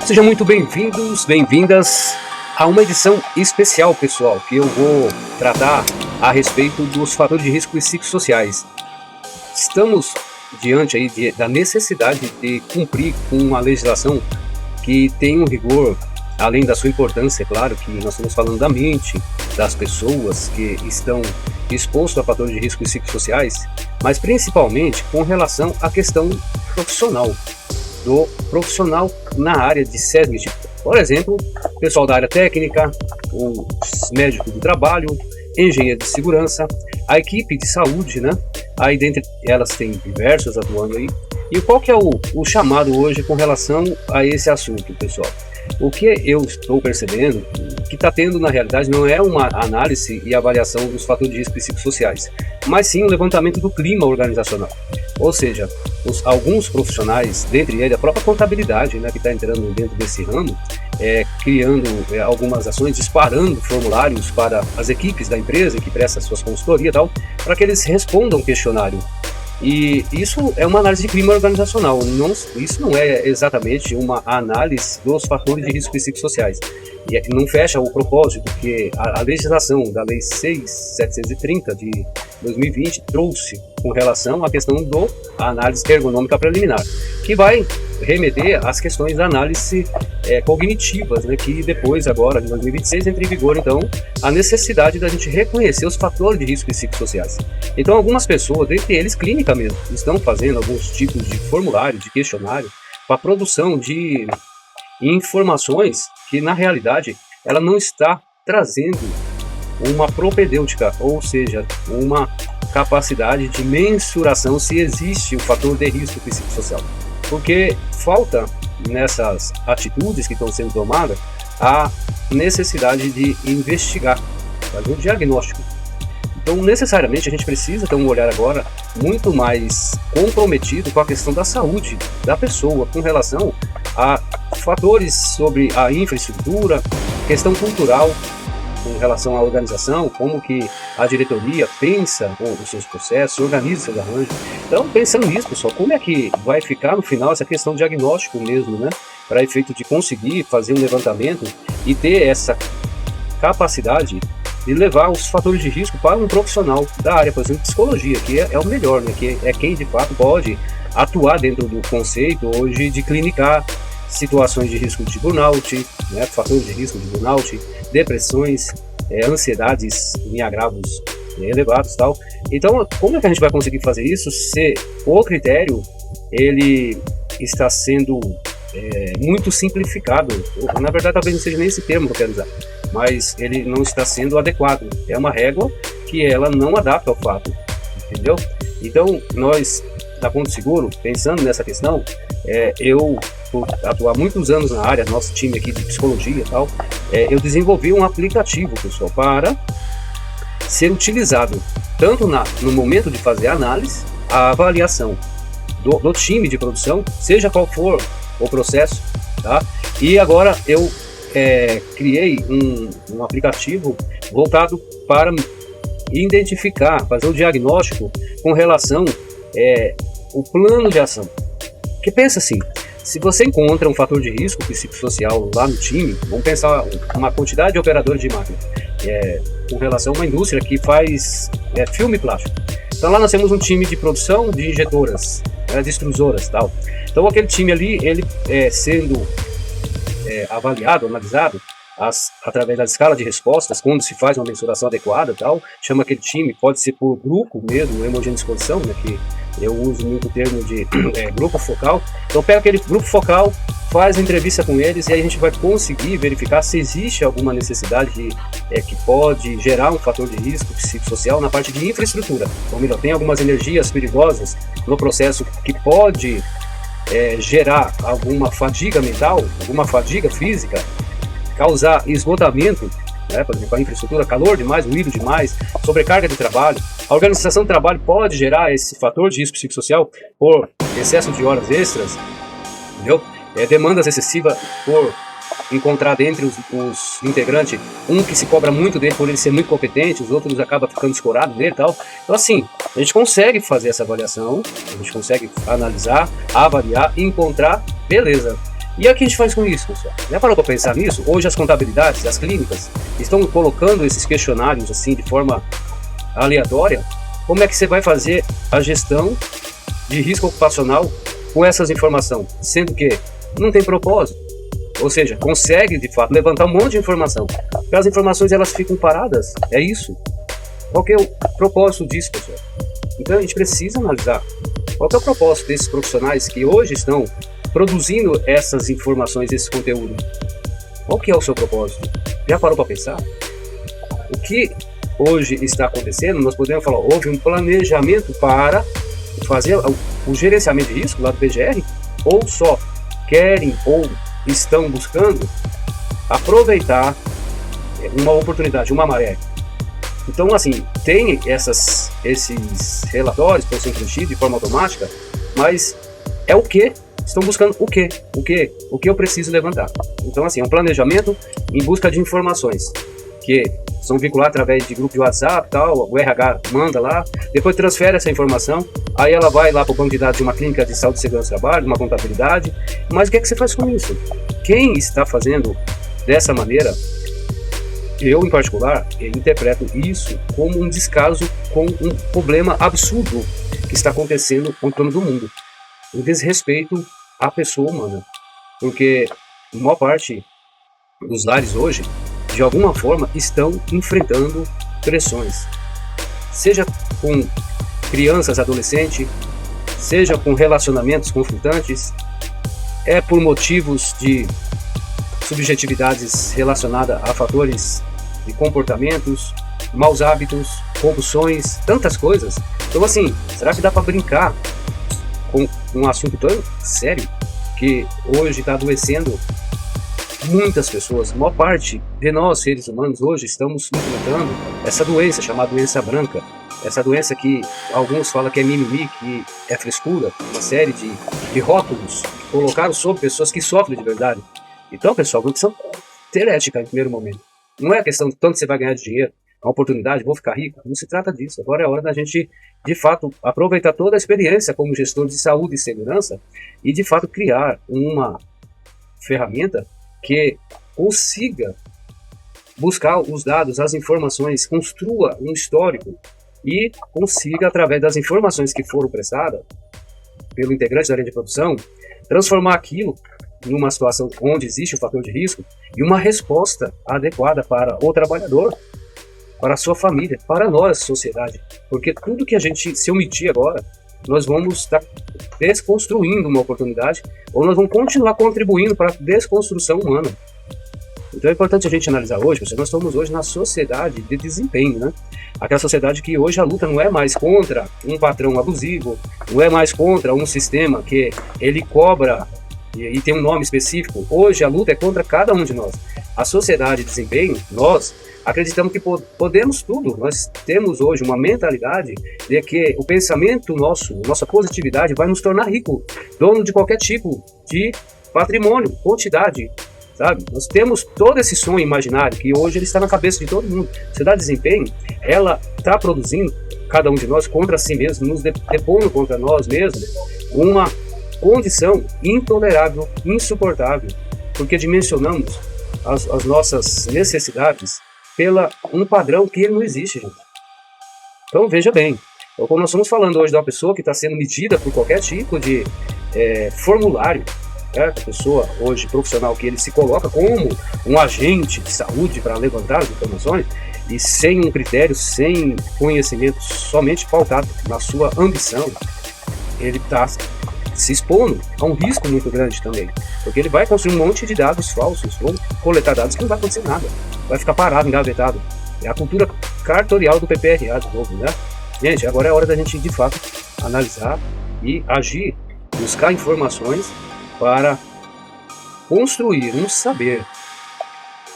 Sejam muito bem-vindos, bem-vindas a uma edição especial, pessoal, que eu vou tratar a respeito dos fatores de risco psicossociais. Estamos diante aí da necessidade de cumprir com uma legislação que tem um rigor, além da sua importância, é claro que nós estamos falando da mente, das pessoas que estão expostas a fatores de risco psicossociais, mas principalmente com relação à questão profissional, do profissional na área de SESMIT. Por exemplo, pessoal da área técnica, os médicos do trabalho, engenheiro de segurança, a equipe de saúde, né? Aí dentre elas tem diversos atuando aí. E qual que é o chamado hoje com relação a esse assunto, pessoal? O que eu estou percebendo que está tendo na realidade não é uma análise e avaliação dos fatores de risco psicossociais, mas sim o levantamento do clima organizacional. Ou seja, alguns profissionais, dentre eles a própria contabilidade, né, que está entrando dentro desse ramo, criando algumas ações, disparando formulários para as equipes da empresa que presta suas consultorias e tal, para que eles respondam o questionário. E isso é uma análise de clima organizacional, isso não é exatamente uma análise dos fatores de risco psicossociais. E não fecha o propósito que a legislação da Lei 6.730 de 2020 trouxe com relação à questão da análise ergonômica preliminar, que vai remeter às questões da análise cognitivas, né, que depois, agora, de 2026, entra em vigor, então, a necessidade da gente reconhecer os fatores de risco psicossociais. Então, algumas pessoas, dentre eles clínica mesmo, estão fazendo alguns tipos de formulário, de questionário, para a produção de informações que, na realidade, ela não está trazendo uma propedêutica, ou seja, uma capacidade de mensuração se existe o fator de risco psicossocial. Porque falta nessas atitudes que estão sendo tomadas a necessidade de investigar, fazer um diagnóstico. Então, necessariamente, a gente precisa ter um olhar agora muito mais comprometido com a questão da saúde da pessoa, com relação a fatores sobre a infraestrutura, questão cultural, com relação à organização, como que a diretoria pensa os seus processos, organiza seus arranjos. Então, pensando nisso, pessoal, como é que vai ficar no final essa questão de diagnóstico mesmo, né? Para efeito de conseguir fazer um levantamento e ter essa capacidade de levar os fatores de risco para um profissional da área, por exemplo, psicologia, que é o melhor, né? Que é quem de fato pode atuar dentro do conceito hoje de clinicar situações de risco de burnout, né? Fatores de risco de burnout, depressões, ansiedades em agravos elevados e tal. Então, como é que a gente vai conseguir fazer isso se o critério ele está sendo muito simplificado? Na verdade, talvez não seja nem esse termo que eu quero usar, mas ele não está sendo adequado. É uma régua que ela não adapta ao fato, entendeu? Então, nós, da Ponto Seguro, pensando nessa questão, eu, por atuar muitos anos na área, nosso time aqui de psicologia e tal, eu desenvolvi um aplicativo, pessoal, para ser utilizado tanto no momento de fazer a análise, a avaliação do time de produção, seja qual for o processo, tá? E agora eu criei um aplicativo voltado para identificar, fazer o diagnóstico com relação ao plano de ação. Porque pensa assim, se você encontra um fator de risco psicossocial lá no time, vamos pensar uma quantidade de operadores de máquina, com relação a uma indústria que faz filme plástico. Então lá nós temos um time de produção de injetoras, de extrusoras e tal. Então aquele time ali, ele sendo avaliado, analisado, através da escala de respostas, quando se faz uma mensuração adequada e tal, chama aquele time, pode ser por grupo mesmo, hemogênese de exposição, né, que eu uso muito o termo de grupo focal. Então pega aquele grupo focal, faz a entrevista com eles e aí a gente vai conseguir verificar se existe alguma necessidade que pode gerar um fator de risco psicossocial na parte de infraestrutura. Ou melhor, tem algumas energias perigosas no processo que pode gerar alguma fadiga mental, alguma fadiga física, causar esgotamento, né, por exemplo, a infraestrutura, calor demais, ruído demais, sobrecarga de trabalho. A organização do trabalho pode gerar esse fator de risco psicossocial por excesso de horas extras, entendeu? Demandas excessivas por encontrar dentre os integrantes um que se cobra muito dele por ele ser muito competente, os outros acabam ficando escorados nele e tal. Então assim, a gente consegue fazer essa avaliação, a gente consegue analisar, avaliar e encontrar, beleza. E aí o que a gente faz com isso, pessoal? Já parou para pensar nisso? Hoje as contabilidades, as clínicas, estão colocando esses questionários assim de forma aleatória. Como é que você vai fazer a gestão de risco ocupacional com essas informações? Sendo que não tem propósito. Ou seja, consegue de fato levantar um monte de informação. Porque as informações elas ficam paradas. É isso. Qual que é o propósito disso, pessoal? Então a gente precisa analisar qual que é o propósito desses profissionais que hoje estão produzindo essas informações, esse conteúdo. Qual que é o seu propósito? Já parou para pensar? O que hoje está acontecendo, nós podemos falar, houve um planejamento para fazer o gerenciamento de risco lá do PGR, ou só querem ou estão buscando aproveitar uma oportunidade, uma maré. Então, assim, tem esses relatórios que estão sendo preenchidos de forma automática, mas é o que? Estão buscando o quê? O que eu preciso levantar? Então, assim, é um planejamento em busca de informações que são vinculadas através de grupo de WhatsApp, tal, o RH manda lá, depois transfere essa informação, aí ela vai lá para o banco de dados de uma clínica de saúde e segurança do trabalho, de uma contabilidade, mas o que é que você faz com isso? Quem está fazendo dessa maneira, eu em particular, interpreto isso como um descaso com um problema absurdo que está acontecendo com todo mundo, o desrespeito à pessoa humana, porque a maior parte dos lares hoje, de alguma forma, estão enfrentando pressões, seja com crianças, adolescentes, seja com relacionamentos conflitantes, é por motivos de subjetividades relacionadas a fatores de comportamentos, maus hábitos, compulsões, tantas coisas. Então, assim, será que dá para brincar com um assunto tão sério que hoje está adoecendo muitas pessoas? A maior parte de nós, seres humanos, hoje estamos enfrentando essa doença chamada doença branca. Essa doença que alguns falam que é mimimi, que é frescura, uma série de rótulos colocados sobre pessoas que sofrem de verdade. Então, pessoal, uma questão ter ética em primeiro momento. Não é a questão de tanto você vai ganhar de dinheiro, a oportunidade, vou ficar rico. Não se trata disso. Agora é hora da gente, de fato, aproveitar toda a experiência como gestor de saúde e segurança e, de fato, criar uma ferramenta que consiga buscar os dados, as informações, construa um histórico e consiga, através das informações que foram prestadas pelo integrante da linha de produção, transformar aquilo numa situação onde existe o fator de risco e uma resposta adequada para o trabalhador, para a sua família, para nós, sociedade. Porque tudo que a gente se omitir agora, nós vamos estar desconstruindo uma oportunidade ou nós vamos continuar contribuindo para a desconstrução humana. Então é importante a gente analisar hoje, porque nós estamos hoje na sociedade de desempenho, né? Aquela sociedade que hoje a luta não é mais contra um patrão abusivo, não é mais contra um sistema que ele cobra e tem um nome específico. Hoje a luta é contra cada um de nós. A sociedade de desempenho, nós acreditamos que podemos tudo. Nós temos hoje uma mentalidade de que o pensamento nosso, nossa positividade vai nos tornar rico, dono de qualquer tipo de patrimônio, quantidade, sabe? Nós temos todo esse sonho imaginário que hoje ele está na cabeça de todo mundo. A sociedade de desempenho, ela está produzindo, cada um de nós, contra si mesmo, nos depondo contra nós mesmos, uma condição intolerável, insuportável, porque dimensionamos as nossas necessidades pela um padrão que ele não existe, gente. Então veja bem, como nós estamos falando hoje de uma pessoa que está sendo medida por qualquer tipo de formulário, certo? A pessoa hoje profissional que ele se coloca como um agente de saúde para levantar as informações e sem um critério, sem conhecimento, somente pautado na sua ambição, ele está se expondo a um risco muito grande também, porque ele vai construir um monte de dados falsos, vão coletar dados que não vai acontecer nada, vai ficar parado, engavetado. É a cultura cartorial do PPRA de novo, né? Gente, agora é hora da gente de fato analisar e agir, buscar informações para construir um saber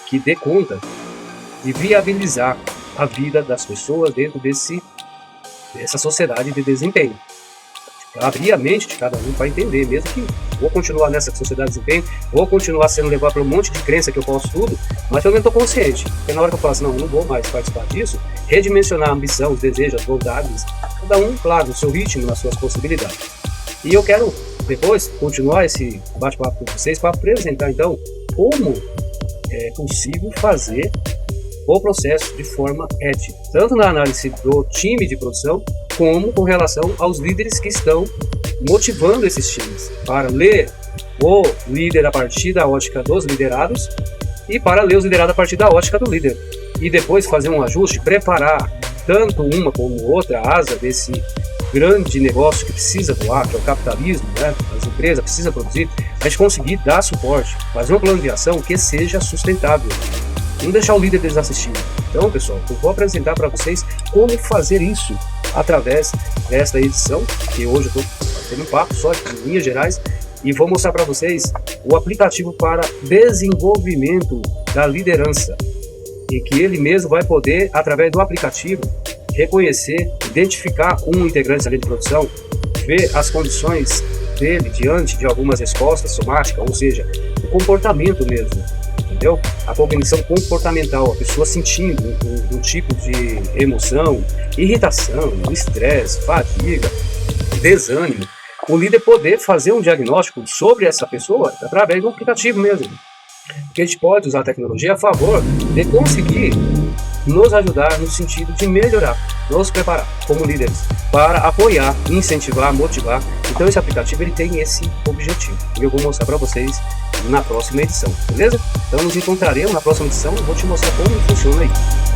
que dê conta de viabilizar a vida das pessoas dentro dessa sociedade de desempenho. Abrir a mente de cada um para entender, mesmo que vou continuar nessa sociedade de desempenho, vou continuar sendo levado por um monte de crença que eu posso tudo, mas pelo menos estou consciente. Porque na hora que eu falo assim, não vou mais participar disso, redimensionar a ambição, os desejos, as vontades, cada um, claro, no seu ritmo, nas suas possibilidades. E eu quero depois continuar esse bate-papo com vocês para apresentar então como é possível fazer o processo de forma ética, tanto na análise do time de produção, como com relação aos líderes que estão motivando esses times, para ler o líder a partir da ótica dos liderados e para ler os liderados a partir da ótica do líder. E depois fazer um ajuste, preparar tanto uma como outra asa desse grande negócio que precisa voar, que é o capitalismo, né? As empresas precisam produzir, a gente conseguir dar suporte, fazer um plano de ação que seja sustentável. Não deixar o líder deles assistindo. Então, pessoal, eu vou apresentar para vocês como fazer isso através desta edição, que hoje eu estou fazendo um papo só em linhas gerais, e vou mostrar para vocês o aplicativo para desenvolvimento da liderança, e que ele mesmo vai poder, através do aplicativo, reconhecer, identificar um integrante da linha de produção, ver as condições dele diante de algumas respostas somáticas, ou seja, o comportamento mesmo, entendeu? A cognição comportamental, a pessoa sentindo um tipo de emoção, irritação, estresse, fadiga, desânimo, o líder poder fazer um diagnóstico sobre essa pessoa através do aplicativo mesmo. Porque a gente pode usar a tecnologia a favor de conseguir nos ajudar no sentido de melhorar, nos preparar como líderes para apoiar, incentivar, motivar. Então esse aplicativo ele tem esse objetivo e eu vou mostrar para vocês na próxima edição, beleza? Então nos encontraremos na próxima edição, eu vou te mostrar como funciona aí.